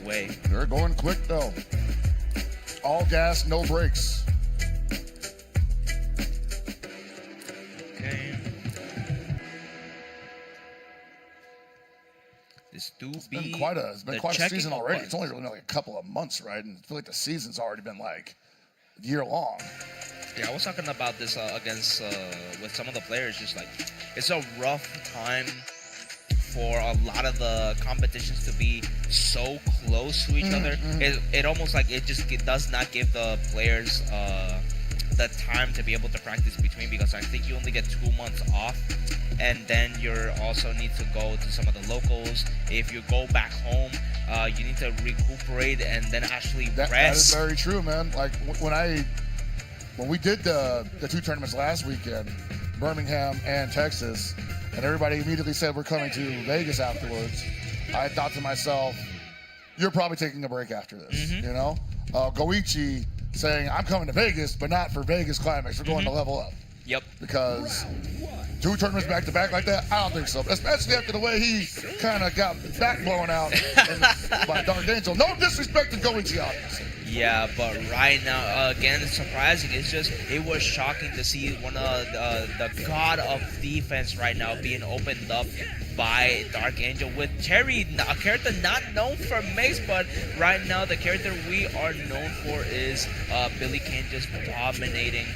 way. They're going quick though. All gas, no brakes. Okay. This do It's been quite a season already. It's only really like a couple of months, right? And I feel like the season's already been like year long. Yeah, I was talking about this against with some of the players. Just like it's a rough time for a lot of the competitions to be so close to each other. It almost like it does not give the players the time to be able to practice between, because I think you only get 2 months off, and then you also need to go to some of the locals. If you go back home, you need to recuperate and then actually rest. That is very true, man. Like when we did the 2 tournaments last weekend, Birmingham and Texas, and everybody immediately said we're coming to Vegas afterwards, I thought to myself, you're probably taking a break after this, you know? Goichi saying, I'm coming to Vegas, but not for Vegas Climax. We're going to level up. Yep. Because 2 tournaments back-to-back like that, I don't think so. Especially after the way he kind of got back blown out by Dark Angel. No disrespect to Goichi, obviously. Yeah, but right now, again, it's surprising. It was shocking to see one of the god of defense right now being opened up by Dark Angel with Terry, a character not known for mix, but right now the character we are known for is Billy Kane, just dominating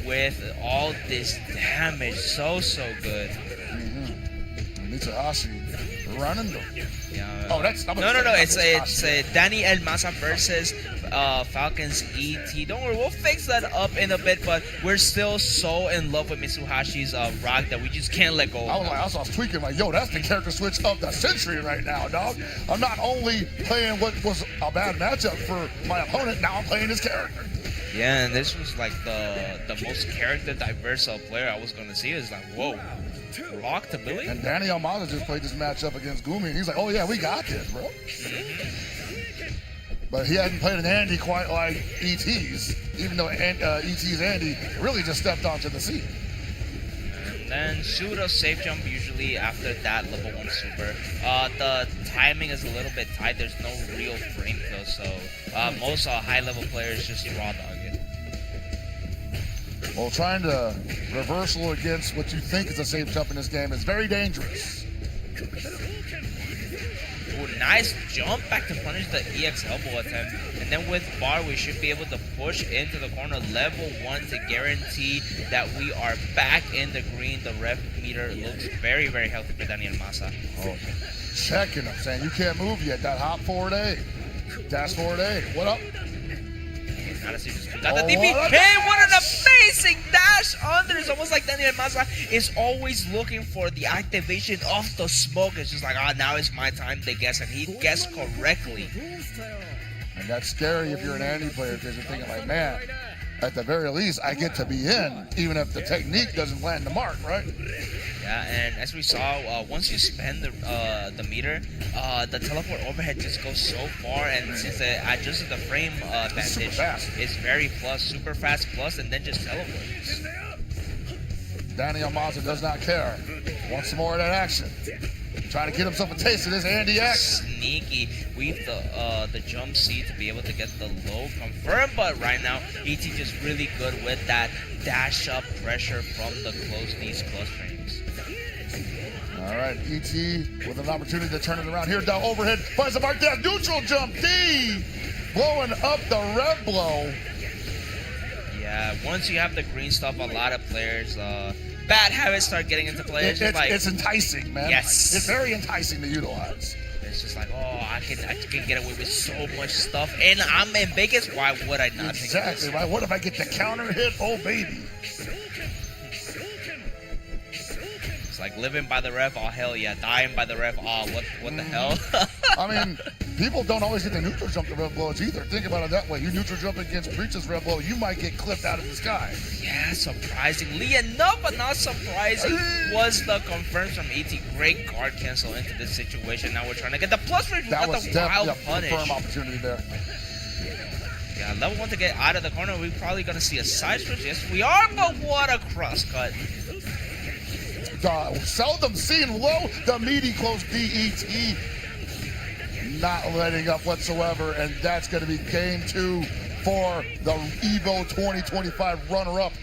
with all this damage. So good. Mitsuhashi running them. Yeah. Oh, that's no. It's Danny El Maza versus Falcons ET. Don't worry, we'll fix that up in a bit, but we're still so in love with Mitsuhashi's rock that we just can't let go of. I was tweaking like, yo, that's the character switch of the century right now, dog. I'm not only playing what was a bad matchup for my opponent, now I'm playing his character. Yeah, and this was like the most character diverse player I was gonna see. Is like, whoa, rock to Billy. And Danny Maza just played this matchup against Gumi, and he's like, oh yeah, we got this, bro. But he hadn't played an Andy quite like ET's, even though ET's Andy really just stepped onto the scene. And then pseudo safe jump usually after that level 1 super. The timing is a little bit tight. There's no real frame though, so most high level players just raw dog it. Well, trying to reversal against what you think is a safe jump in this game is very dangerous. Ooh, nice jump back to punish the EX elbow attempt. And then with bar, we should be able to push into the corner level 1 to guarantee that we are back in the green. The rev meter looks very healthy for Daniel Maza. Oh, checking him, saying you can't move yet. That hop forward A. Dash forward A. What up? Got the DP. Hey, what an amazing dash under. It's almost like Daniel Maza is always looking for the activation of the smoke. It's just like, now it's my time to guess, and he guessed correctly. And that's scary if you're an Andy player, because you're thinking like, man, at the very least, I get to be in, even if the technique doesn't land the mark, right? Yeah, and as we saw, once you spend the meter, the teleport overhead just goes so far, and since it adjusts the frame advantage, it's very super fast plus, and then just teleports. Daniel Maza does not care. Wants some more of that action. Trying to get himself a taste of this Andy X. Sneaky. Weave the jump C to be able to get the low confirmed, but right now, ET just really good with that dash up pressure from the close knees plus frames. All right, ET with an opportunity to turn it around here. Down overhead, finds the mark down, neutral jump, D blowing up the rev blow. Yeah, once you have the green stuff, a lot of players, bad habits start getting into play. It's enticing, man. Yes. It's very enticing to utilize. It's just like, I can get away with so much stuff, and I'm in Vegas. Why would I not? Exactly, right? What if I get the counter hit? Oh, baby. It's like living by the ref. Oh, hell yeah. Dying by the ref. Oh, what the hell? I mean, people don't always get the neutral jump to rev blows either. Think about it that way. You neutral jump against Breach's rev blow, you might get clipped out of the sky. Yeah, surprisingly enough, but not surprising, was the confirmed from ET. Great guard cancel into this situation. Now we're trying to get the plus range. That was definitely a punish. confirm opportunity there. Yeah, level 1 to get out of the corner. We're probably going to see a side switch. Yes, we are, but what a cross cut. Seldom seen low, the meaty close DET. not letting up whatsoever, and that's going to be game 2 for the EVO 2025 runner-up.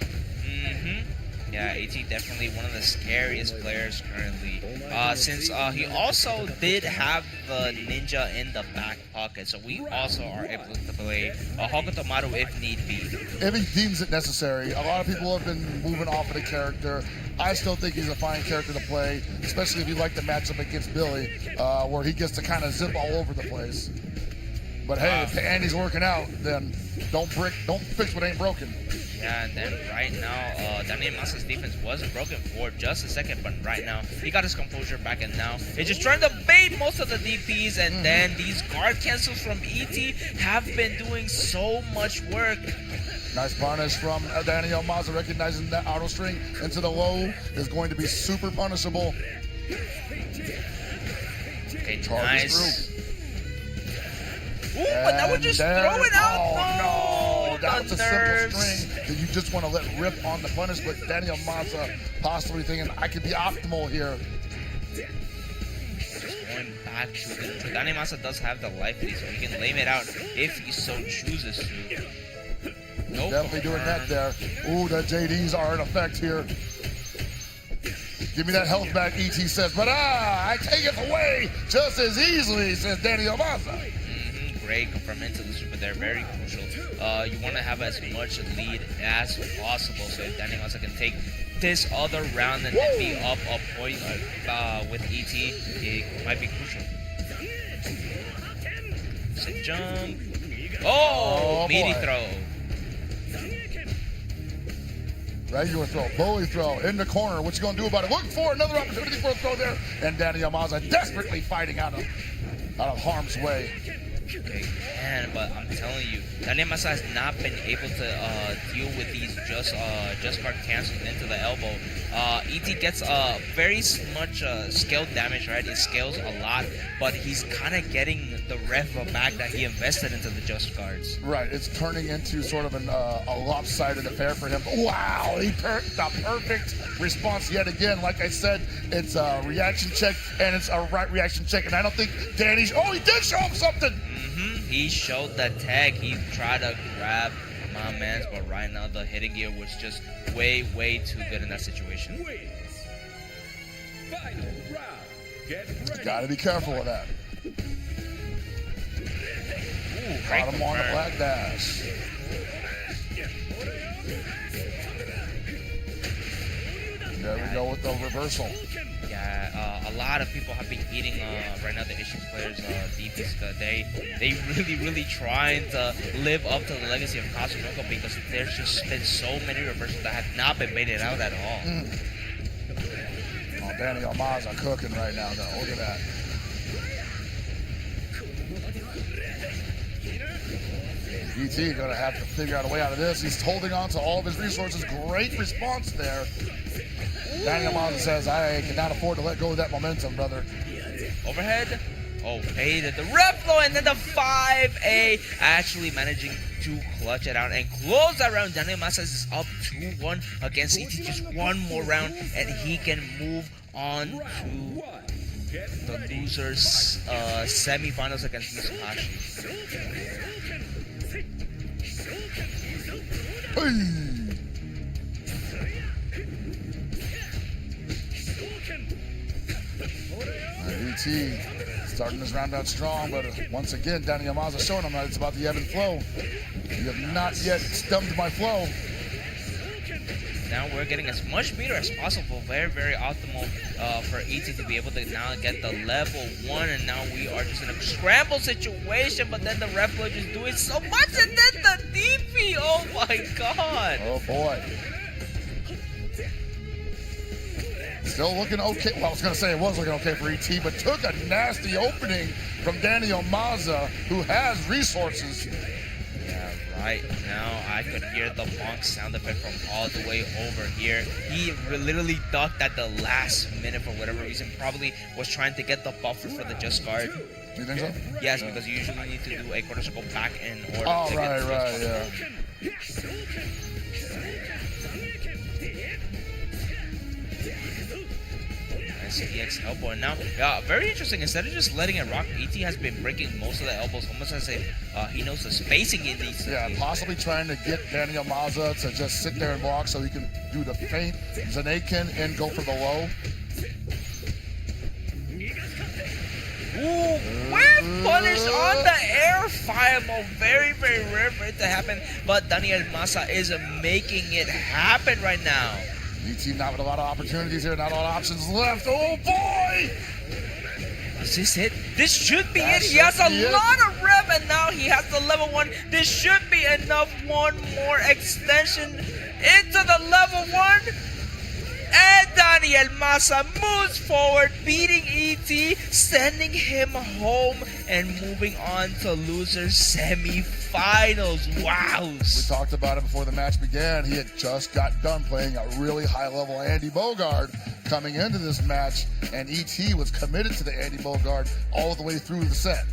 Yeah, AT definitely one of the scariest players currently. Since he also did have the ninja in the back pocket, so we also are able to play a Hokuto Maru if need be. If he deems it necessary. A lot of people have been moving off of the character. I still think he's a fine character to play, especially if you like the matchup against Billy, where he gets to kind of zip all over the place. But hey, if Andy's working out, then don't fix what ain't broken. Yeah, and then right now, Daniel Maza's defense wasn't broken for just a second, but right now, he got his composure back, and now he's just trying to bait most of the DPs, and then these guard cancels from ET have been doing so much work. Nice punish from Daniel Maza, recognizing that auto string into the low is going to be super punishable. Okay, Charges nice. through. Ooh, but that would just throw it out. Oh, no. That was a nerves. simple string that you just want to let rip on the punish, but Daniel Maza possibly thinking, I could be optimal here. Just going back to the... Daniel Maza does have the life lead, so he can lame it out if he so chooses to. Nope. Definitely doing that there. Ooh, the JDs are in effect here. Give me that health back, ET says, but I take it away just as easily, says Daniel Maza. Great confirmation to the super there, very crucial. You want to have as much lead as possible, so if Daniel Maza can take this other round and then be up a point with ET, it might be crucial. Sit jump. Oh, meaty throw. Regular throw, bully throw, in the corner. What you gonna do about it? Looking for another opportunity for a throw there, and Daniel Maza desperately fighting out of harm's way. Okay, man, but I'm telling you, Daniel Maza has not been able to deal with these just guard cancels into the elbow. ET gets very much scale damage, right? It scales a lot, but he's kind of getting the rev back that he invested into the just guards. Right, it's turning into sort of a lopsided affair for him. Wow, he picked the perfect response yet again. Like I said, it's a reaction check, and it's a right reaction check, and I don't think Danny's... Oh, he did show him something! He showed the tag. He tried to grab my man's, but right now the hitting gear was just way too good in that situation. Gotta be careful with that. Ooh, Got him on the black dash. There we go with the reversal. Yeah, a lot of people have been eating right now the Asian players' defense. They really trying to live up to the legacy of Kazunoko because there's just been so many reversals that have not been made it out at all. Oh, Daniel Maza cooking right now, though. Look at that. ET gonna have to figure out a way out of this. He's holding on to all of his resources. Great response there. Daniel Maza says, I cannot afford to let go of that momentum, brother. Overhead. Oh, baited the rep flow, and then the 5A actually managing to clutch it out and close that round. Daniel Maza is up 2-1 against ET. Just one more round, and he can move on to the losers' semifinals against Mitsuhashi. Hey. ET starting this round out strong, but once again, Daniel Maza showing him that it's about the ebb and flow. You have not yet stumped my flow. Now we're getting as much meter as possible. Very optimal for ET to be able to now get the level 1, and now we are just in a scramble situation, but then the Reflo just doing so much, and then the DP, oh my god. Oh boy. Still looking okay. Well, I was going to say it was looking okay for ET, but took a nasty opening from Daniel Maza, who has resources. Yeah, right now I could hear the bonk sound effect from all the way over here. He literally ducked at the last minute for whatever reason. Probably was trying to get the buffer for the just guard. You think so? Yes, because you usually need to do a quarter circle back in order oh, to right, get right, yeah. Nice EX elbow. And now, very interesting. Instead of just letting it rock, ET has been breaking most of the elbows, almost as if he knows the spacing in these. Yeah, possibly trying to get Daniel Maza to just sit there and block so he can do the feint Zanekin and go for the low. Ooh, quick punish on the air fireball. Very, very rare for it to happen. But Daniel Maza is making it happen right now. ET not with a lot of opportunities here, not a lot of options left. Oh boy! Is this it? This should be it. He has a lot of rev, and now he has the level 1. This should be enough. One more extension into the level 1. And Daniel Maza moves forward, beating ET, sending him home, and moving on to loser semifinals. Wow. We talked about it before the match began. He had just got done playing a really high-level Andy Bogard coming into this match, and ET was committed to the Andy Bogard all the way through the set.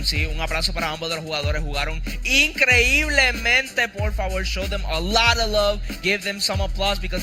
Sí, un aplauso para ambos de los jugadores. Jugaron increíblemente. Por favor, show them a lot of love. Give them some applause because